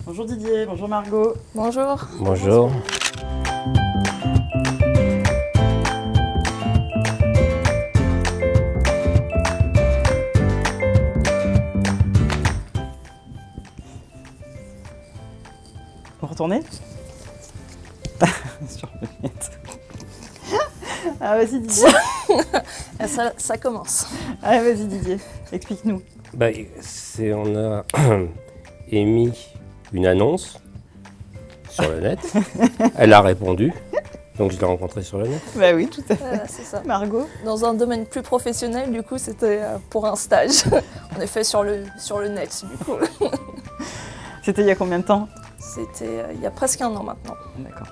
Bonjour Didier, bonjour Margot. Bonjour. Bonjour. Vous retournez? Sur mes lunettes. Ah vas-y Didier. Ça commence. Ah vas-y Didier, explique-nous. On a émis une annonce sur le net. Elle a répondu. Donc je l'ai rencontrée sur le net. Bah oui, tout à fait. C'est ça. Margot? Dans un domaine plus professionnel, du coup, c'était pour un stage. On est fait sur le net, du coup. C'était il y a combien de temps? C'était il y a presque 1 an maintenant. D'accord.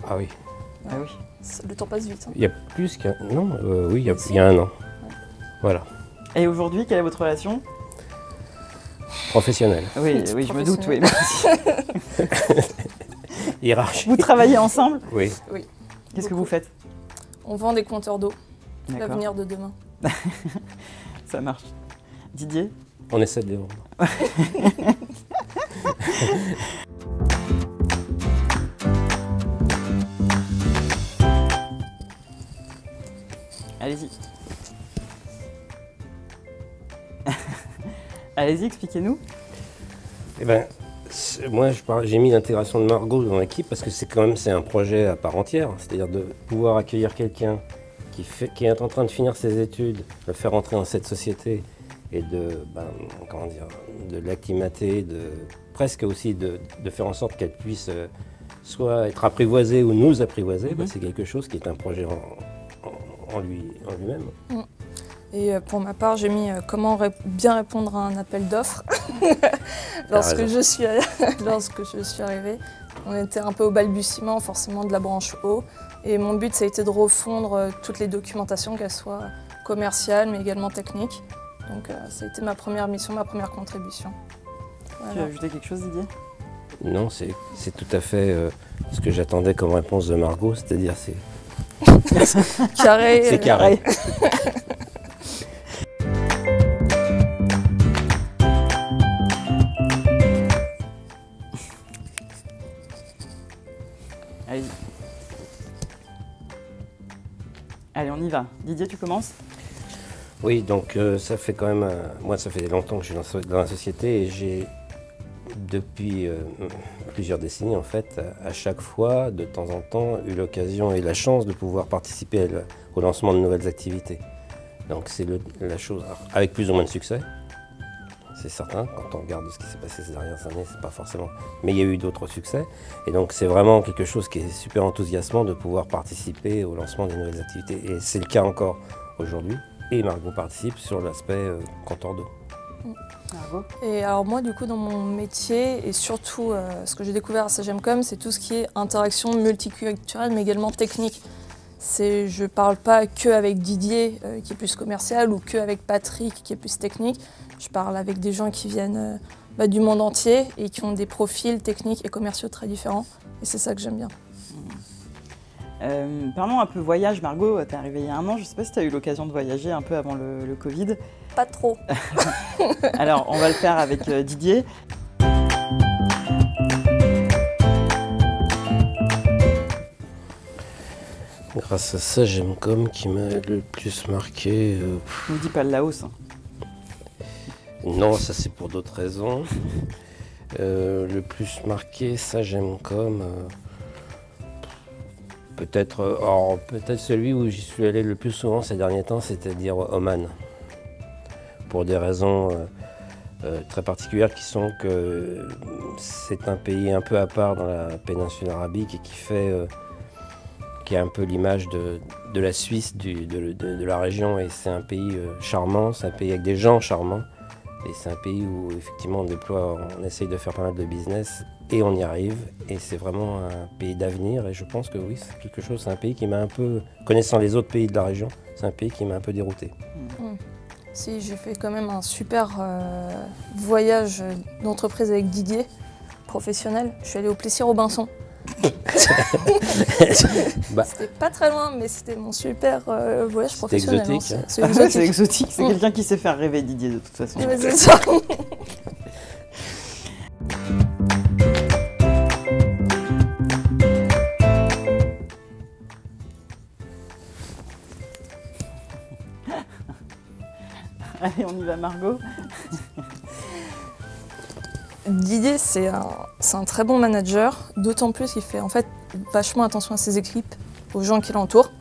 Ah oui. Ah oui. Le temps passe vite. Hein. Il y a plus qu'un... Non, oui, il y a 1 an. Voilà. Et aujourd'hui, quelle est votre relation? Professionnel. Oui, oui, je me doute, oui. Hiérarchique. Vous travaillez ensemble? Oui. Oui. Qu'est-ce que vous faites? On vend des compteurs d'eau. D'accord. L'avenir de demain. Ça marche. Didier? On essaie de les vendre. Allez-y. Allez-y, expliquez-nous. Eh ben, moi, j'ai mis l'intégration de Margot dans l'équipe parce que c'est un projet à part entière. C'est-à-dire de pouvoir accueillir quelqu'un qui est en train de finir ses études, le faire entrer dans cette société et de l'acclimater, presque aussi de faire en sorte qu'elle puisse soit être apprivoisée ou nous apprivoiser. C'est quelque chose qui est un projet en lui-même. Et pour ma part, j'ai mis comment bien répondre à un appel d'offres. Lorsque je suis arrivée, on était un peu au balbutiement forcément de la branche eau. Et mon but, ça a été de refondre toutes les documentations, qu'elles soient commerciales mais également techniques. Donc ça a été ma première mission, ma première contribution. Voilà. Tu veux ajouter quelque chose, Didier? Non, c'est tout à fait ce que j'attendais comme réponse de Margot, c'est-à-dire c'est... Carré. C'est carré. Allez-y. Allez, on y va. Didier, tu commences? Oui, donc ça fait quand même... moi, ça fait longtemps que je suis dans la société et j'ai, depuis plusieurs décennies en fait, à chaque fois, de temps en temps, eu l'occasion et la chance de pouvoir participer au lancement de nouvelles activités. Donc c'est la chose, avec plus ou moins de succès, c'est certain, quand on regarde ce qui s'est passé ces dernières années, c'est pas forcément... Mais il y a eu d'autres succès, et donc c'est vraiment quelque chose qui est super enthousiasmant de pouvoir participer au lancement des nouvelles activités. Et c'est le cas encore aujourd'hui, et Margot participe sur l'aspect compteur d'eau. Margot? Et alors moi, du coup, dans mon métier, et surtout ce que j'ai découvert à Sagemcom, c'est tout ce qui est interaction multiculturelle, mais également technique. Je ne parle pas que avec Didier, qui est plus commercial, ou que avec Patrick, qui est plus technique. Je parle avec des gens qui viennent du monde entier et qui ont des profils techniques et commerciaux très différents. Et c'est ça que j'aime bien. Parlons un peu voyage. Margot, t'es arrivée il y a 1 an. Je ne sais pas si tu as eu l'occasion de voyager un peu avant le Covid. Pas trop. Alors, on va le faire avec Didier. Grâce à Sagemcom qui m'a le plus marqué... Ne dis pas le Laos. Hein. Non, ça c'est pour d'autres raisons. Le plus marqué, Sagemcom... peut-être celui où j'y suis allé le plus souvent ces derniers temps, c'est-à-dire Oman. Pour des raisons très particulières qui sont que c'est un pays un peu à part dans la péninsule arabique et qui a un peu l'image de la Suisse, de la région. Et c'est un pays charmant, c'est un pays avec des gens charmants. Et c'est un pays où effectivement on essaye de faire pas mal de business et on y arrive. Et c'est vraiment un pays d'avenir. Et je pense que oui, c'est un pays qui m'a un peu, connaissant les autres pays de la région, c'est un pays qui m'a un peu dérouté. Si, j'ai fait quand même un super voyage d'entreprise avec Didier, professionnel. Je suis allée au Plessis-Robinson. C'était pas très loin, mais c'était mon super voyage professionnel. Exotique, hein. C'est exotique. C'est exotique, c'est quelqu'un qui sait faire rêver Didier de toute façon. Mais c'est ça. Allez, on y va, Margot. Didier, c'est un très bon manager, d'autant plus qu'il fait en fait vachement attention à ses équipes, aux gens qui l'entourent.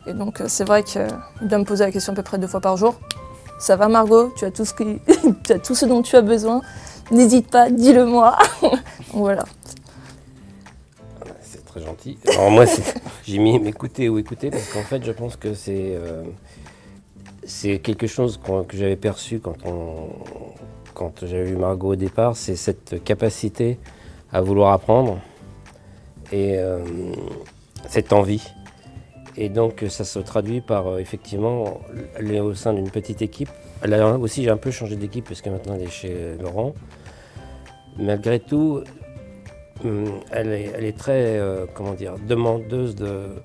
Et donc c'est vrai qu'il doit me poser la question à peu près 2 fois par jour. Ça va Margot, tu as tout ce dont tu as besoin, n'hésite pas, dis-le-moi. Voilà. C'est très gentil. Alors moi, j'ai mis m'écouter ou écouter parce qu'en fait, je pense que c'est quelque chose que j'avais perçu quand j'avais vu Margot au départ, c'est cette capacité à vouloir apprendre et cette envie. Et donc ça se traduit par effectivement, elle est au sein d'une petite équipe. Là aussi j'ai un peu changé d'équipe parce que maintenant elle est chez Laurent. Malgré tout, elle est très comment dire, demandeuse de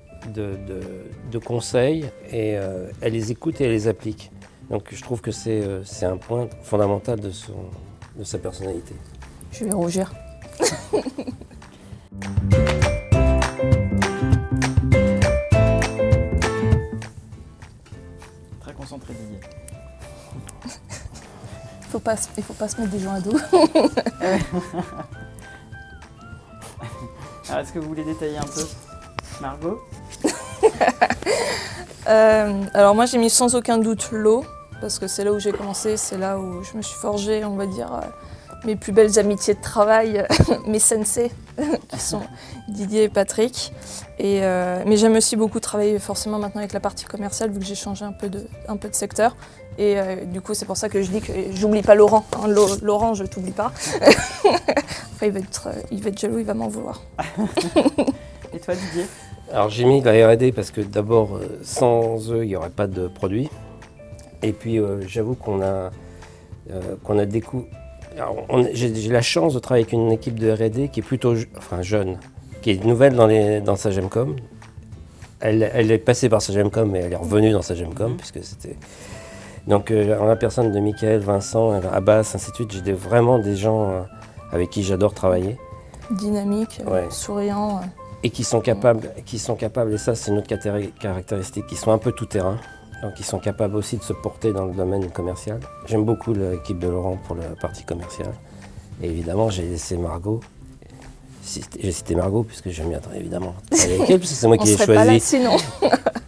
conseils et elle les écoute et elle les applique. Donc je trouve que c'est un point fondamental de sa personnalité. Je vais rougir. Très concentré, Didier. Il faut pas se mettre des gens à dos. Alors, est-ce que vous voulez détailler un peu, Margot? Alors moi j'ai mis sans aucun doute l'eau, parce que c'est là où j'ai commencé, c'est là où je me suis forgé, on va dire, mes plus belles amitiés de travail, mes sensei, qui sont Didier et Patrick. Mais j'aime aussi beaucoup travailler forcément maintenant avec la partie commerciale, vu que j'ai changé un peu de secteur. Et du coup c'est pour ça que je dis que j'oublie pas Laurent, hein. Laurent je t'oublie pas. Après il va être jaloux, il va m'en vouloir. Et toi Didier? Alors j'ai mis la R&D parce que d'abord sans eux il n'y aurait pas de produit. Et puis j'avoue qu'on a découvert. J'ai la chance de travailler avec une équipe de R&D qui est plutôt jeune, qui est nouvelle dans Sagemcom. Elle est passée par Sagemcom mais elle est revenue dans Sagemcom puisque c'était. Donc en la personne de Michael, Vincent, Abbas, ainsi de suite, j'ai vraiment des gens avec qui j'adore travailler. Dynamique, ouais. Souriant. Et qui sont capables, et ça c'est notre caractéristique, qui sont un peu tout-terrain. Donc ils sont capables aussi de se porter dans le domaine commercial. J'aime beaucoup l'équipe de Laurent pour la partie commerciale. Et évidemment j'ai laissé Margot. J'ai cité Margot puisque j'aime bien évidemment travailler avec elle, parce que c'est moi qui l'ai choisi. Pas là, sinon.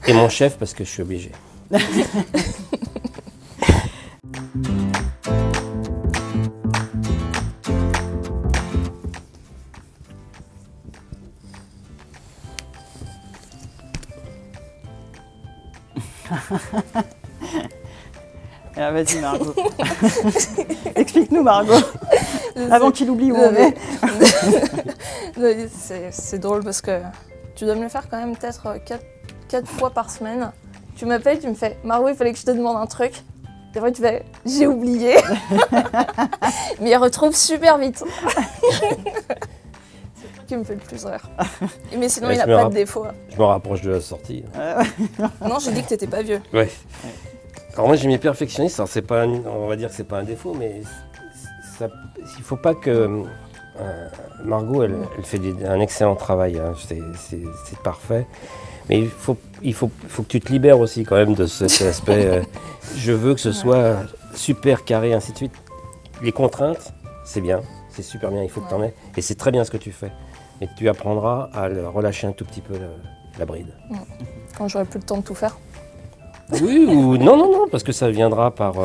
Et mon chef parce que je suis obligé. Alors vas-y Margot. Explique-nous Margot. Avant qu'il oublie où on est. C'est drôle parce que tu dois me le faire quand même peut-être 4 fois par semaine. Tu m'appelles, tu me fais « Margot, il fallait que je te demande un truc ». Et après tu fais « J'ai oublié ». Mais il retrouve super vite. C'est toi qui me fait le plus rire. Mais sinon, il n'a pas de défaut. Je me rapproche de la sortie. Non, j'ai dit que t'étais pas vieux. Ouais. Alors moi j'ai mis perfectionniste, alors on va dire que c'est pas un défaut, mais il faut pas que Margot elle fait un excellent travail, hein, c'est parfait, mais il faut que tu te libères aussi quand même de cet aspect. Je veux que ce soit super carré, ainsi de suite. Les contraintes, c'est bien, c'est super bien, il faut que tu en aies, et c'est très bien ce que tu fais. Mais tu apprendras à relâcher un tout petit peu la bride. Quand j'aurai plus le temps de tout faire. Oui, ou non, parce que ça viendra par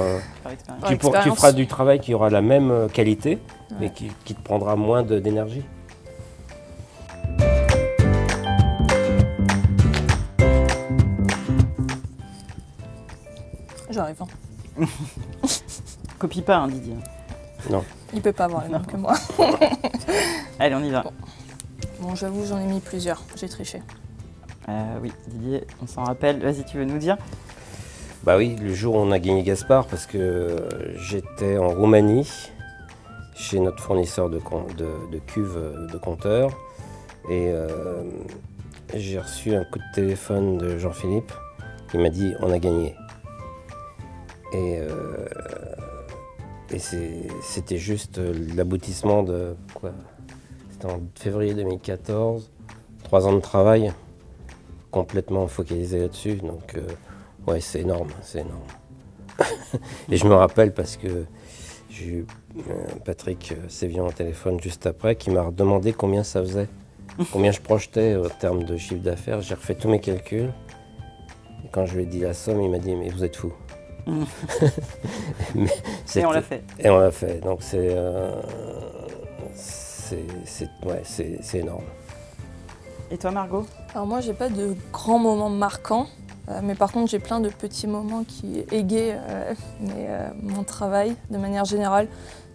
expérience. Tu feras du travail qui aura la même qualité, mais qui te prendra moins d'énergie. J'arrive. Copie pas, hein, Didier. Non. Il peut pas avoir les mêmes que moi. Allez, on y va. Bon, j'avoue, j'en ai mis plusieurs. J'ai triché. Oui, Didier, on s'en rappelle. Vas-y, tu veux nous dire? Bah oui, le jour où on a gagné Gaspard, parce que j'étais en Roumanie, chez notre fournisseur de cuves de compteurs, et j'ai reçu un coup de téléphone de Jean-Philippe qui m'a dit « on a gagné ». Et c'était juste l'aboutissement de quoi? C'était en février 2014, 3 ans de travail, complètement focalisé là-dessus, donc ouais, c'est énorme, c'est énorme. Et je me rappelle parce que j'ai eu Patrick Sévian au téléphone juste après qui m'a demandé combien ça faisait, combien je projetais en termes de chiffre d'affaires. J'ai refait tous mes calculs. Et quand je lui ai dit la somme, il m'a dit « mais vous êtes fous ». Et on l'a fait. Et on l'a fait. Donc c'est énorme. Et toi, Margot? Alors moi, j'ai pas de grands moments marquants, mais par contre, j'ai plein de petits moments qui égayent mon travail de manière générale.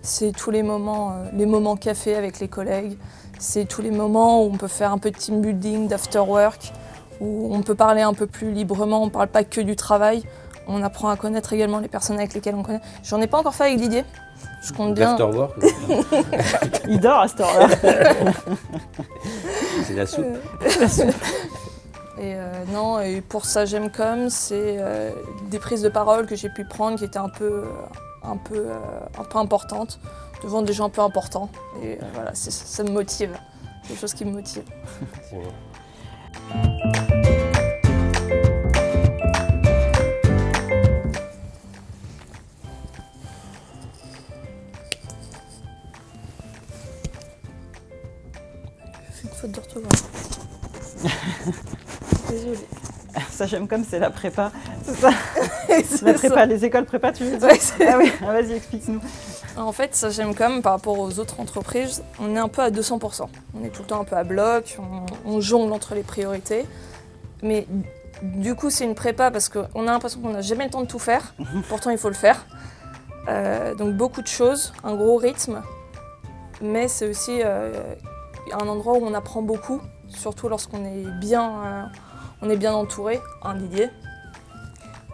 C'est tous les moments café avec les collègues. C'est tous les moments où on peut faire un peu de team building, d'after work, où on peut parler un peu plus librement. On ne parle pas que du travail. On apprend à connaître également les personnes avec lesquelles on connaît. J'en ai pas encore fait avec Didier. Je compte bien. L'after work. Il dort à cette heure-là. C'est la soupe. Et non, et pour ça j'aime comme, c'est des prises de parole que j'ai pu prendre qui étaient un peu importantes, devant des gens un peu importants. Et voilà, ça me motive. C'est des choses qui me motivent. C'est bien. C'est une faute d'orthographe. Désolée. Ça, j'aime comme c'est la prépa, c'est ça? C'est La prépa, les écoles prépa, tu veux dire? Ouais, Ah oui, vas-y, explique-nous. En fait, ça j'aime comme par rapport aux autres entreprises, on est un peu à 200%. On est tout le temps un peu à bloc, on jongle entre les priorités. Mais du coup, c'est une prépa parce qu'on a l'impression qu'on n'a jamais le temps de tout faire. Pourtant, il faut le faire. Donc beaucoup de choses, un gros rythme. Mais c'est aussi un endroit où on apprend beaucoup, surtout lorsqu'on est bien entouré, Didier.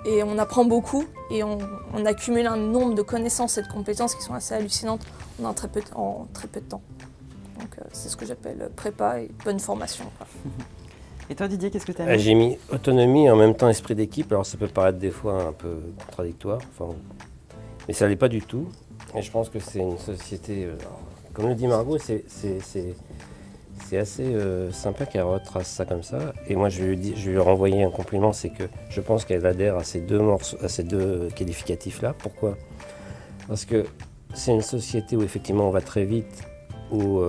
Et on apprend beaucoup et on accumule un nombre de connaissances et de compétences qui sont assez hallucinantes en très peu de temps. Donc c'est ce que j'appelle prépa et bonne formation, quoi. Et toi, Didier, qu'est-ce que tu as mis? J'ai mis autonomie et en même temps esprit d'équipe. Alors ça peut paraître des fois un peu contradictoire, mais ça l'est pas du tout. Et je pense que c'est une société, comme le dit Margot, c'est assez sympa qu'elle retrace ça comme ça. Et moi, je lui ai renvoyé un compliment, c'est que je pense qu'elle adhère à ces deux qualificatifs-là. Pourquoi? Parce que c'est une société où effectivement on va très vite, où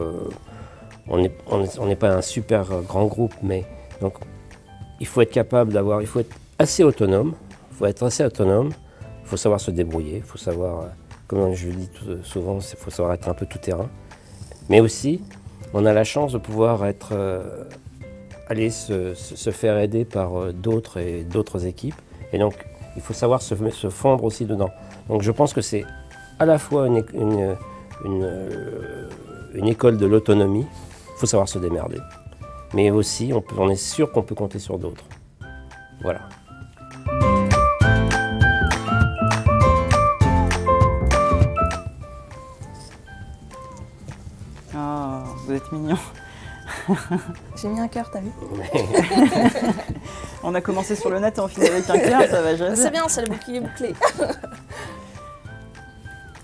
on n'est pas un super grand groupe, mais donc il faut être capable il faut être assez autonome. Il faut être assez autonome. Il faut savoir se débrouiller. Il faut savoir, comme je le dis souvent, il faut savoir être un peu tout terrain. Mais aussi, on a la chance de pouvoir aller se faire aider par d'autres équipes. Et donc, il faut savoir se fondre aussi dedans. Donc, je pense que c'est à la fois une école de l'autonomie. Il faut savoir se démerder. Mais aussi, on est sûr qu'on peut compter sur d'autres. Voilà. Oh, vous êtes mignons. J'ai mis un cœur, t'as vu? On a commencé sur le net et on finit avec un cœur, ça va jamais. C'est bien, c'est le bouclier bouclé.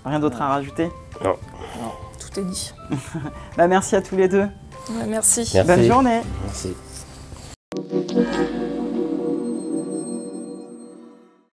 Rien d'autre à rajouter? Non. Tout est dit. Bah, merci à tous les deux. Ouais, merci. Merci. Bonne journée. Merci.